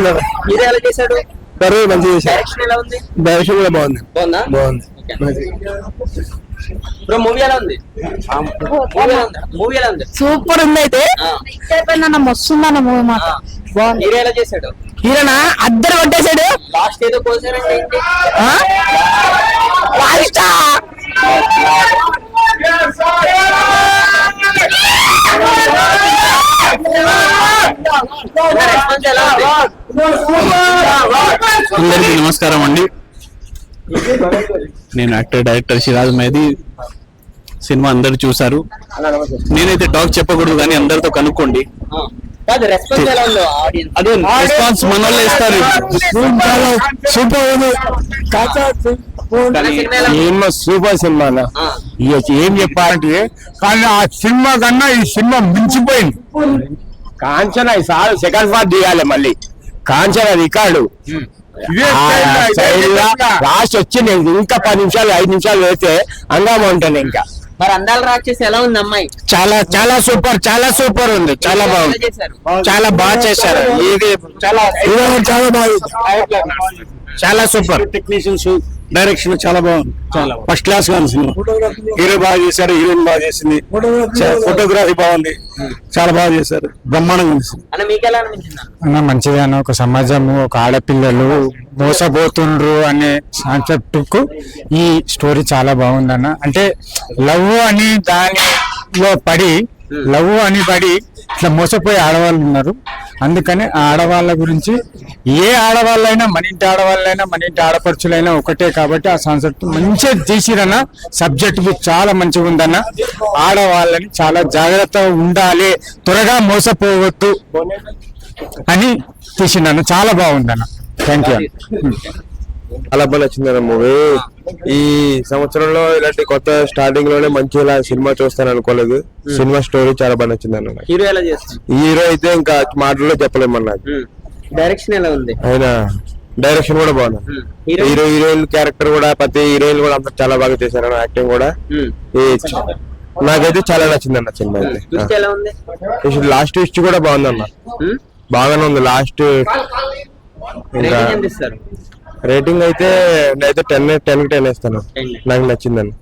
బాగున్నారు. హీరో ఎలా చేశాడు? పర్వాలేదు, మంచిగా చేశారు. డైరెక్షన్ ఎలా ఉంది? డైరెక్షన్ కూడా బాగుంది. బాగుందా? బాగుంది. బ్రో మూవీ ఎలా ఉంది? మూవీ ఎలా ఉంది? సూపర్ ఉంది. అయితే మస్తుందన్న మూవీ మాట బాగుంది. హీరో ఎలా చేశాడు? హీరోనా అద్దరు కొట్టేశాడు. లాస్ట్ ఏదో కోసారంటే ఏంటి? రెస్పాన్స్ ఎలా ఉంది? అందరికీ నమస్కారం అండి. నేను actor director Siraj Mehidy. Cinema అందరు చూసారు. నేనైతే టాక్ చెప్పకూడదు కానీ అందరితో కనుక్కోండి. కాదు, రెస్పాన్స్ ఎలా ఉందో ఆడియన్స్? అదే రెస్పాన్స్ మన వాళ్ళు ఇస్తారు. సూపర్ ఉంది. సినిమా సూపర్ సినిమా అన్న. ఏం చెప్పాలంటే కానీ ఆ సినిమా కన్నా ఈ సినిమా మించిపోయింది. కాంచన ఈసారి సెకండ్ పార్ట్ తీయాలి మళ్ళీ. కాంచన రికార్డు లాస్ట్ వచ్చింది. ఇంకా 10 నిమిషాలు 5 నిమిషాలు వేస్తే అంగామా ఉంటుంది. ఇంకా మరి అందాల రాక్షసి ఎలా ఉంది అమ్మాయి? చాలా చాలా సూపర్, చాలా సూపర్ ఉంది. చాలా బాగుంది. చాలా బాగా చేశారు. ఇది చాలా చాలా బాగుంది. చాలా సూపర్. టెక్నీషియన్స్ డైరెక్షన్ చాలా బాగుంది. చాలా ఫస్ట్ క్లాస్ గా సినిమా. హీరో బాగా చేశారు, హీరోయిన్ బాగా చేసింది, ఫోటోగ్రఫీ బాగుంది, చాలా బాగా చేశారు. బ్రహ్మాండంగా ఉంది. అన్న మీకు ఎలా అనిపించింది? అన్న మంచిగానే ఒక సమాజము, ఒక ఆడపిల్లలు మోసపోతుండ్రు అనే కాన్సెప్ట్ కు ఈ స్టోరీ చాలా బాగుందన్న. అంటే లవ్ అని దానిలో పడి ఇట్లా మోసపోయే ఆడవాళ్ళు ఉన్నారు. అందుకని ఆ ఆడవాళ్ళ గురించి ఏ ఆడవాళ్ళైనా, మన ఇంటి ఆడవాళ్ళైనా మన ఇంటి ఆడపడుచులైనా ఒకటే కాబట్టి ఆ కాన్సెప్ట్ మంచిగా తీసిరన్న. సబ్జెక్ట్ చాలా మంచిగా ఉందన్న. ఆడవాళ్ళని చాలా జాగ్రత్తగా ఉండాలి, త్వరగా మోసపోవద్దు అని తీసిండన్న. చాలా బాగుందన్న. Thank you. చాలా బాగా నచ్చిందన్న మూవీ. ఈ సంవత్సరంలో ఇలాంటి కొత్త స్టార్టింగ్ లోనే మంచి ఇలా సినిమా చూస్తాను అనుకోలేదు. సినిమా స్టోరీ చాలా బాగా నచ్చింది అన్న. హీరో ఎలా చేస్తుంది? హీరో అయితే ఇంకా మాటల్లో చెప్పలేమన్నా. డైరెక్షన్ ఎలా ఉంది? ఆయన డైరెక్షన్ కూడా బాగుంది. హీరో హీరోయిన్ క్యారెక్టర్ కూడా, ప్రతి హీరోయిన్ కూడా అంతా చాలా బాగా చేశారు. యాక్టింగ్ కూడా నాకైతే చాలా నచ్చింది అన్న సినిమా అయితే. ఎలా ఉంది? లాస్ట్ ట్విస్ట్ కూడా బాగుందన్న. బాగానే ఉంది లాస్ట్. ఇంకా రేటింగ్ అయితే నేనైతే 10 ఇస్తాను. నాకు నచ్చిందని.